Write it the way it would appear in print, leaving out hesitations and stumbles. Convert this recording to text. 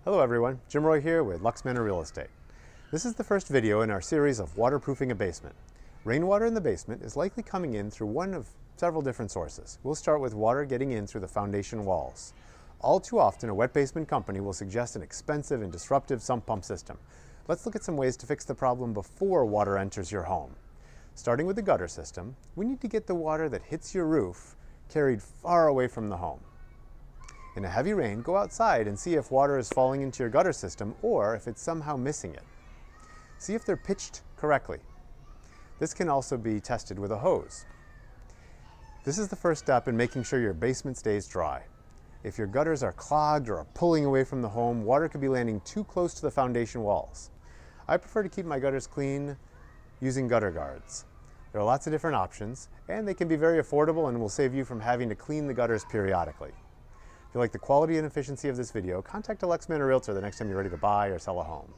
Hello everyone, Jim Roy here with LuxManor Real Estate. This is the first video in our series of waterproofing a basement. Rainwater in the basement is likely coming in through one of several different sources. We'll start with water getting in through the foundation walls. All too often, a wet basement company will suggest an expensive and disruptive sump pump system. Let's look at some ways to fix the problem before water enters your home. Starting with the gutter system, we need to get the water that hits your roof carried far away from the home. In a heavy rain, go outside and see if water is falling into your gutter system or if it's somehow missing it. See if they're pitched correctly. This can also be tested with a hose. This is the first step in making sure your basement stays dry. If your gutters are clogged or are pulling away from the home, water could be landing too close to the foundation walls. I prefer to keep my gutters clean using gutter guards. There are lots of different options, and they can be very affordable and will save you from having to clean the gutters periodically. If you like the quality and efficiency of this video, contact a LuxManor Realtor the next time you're ready to buy or sell a home.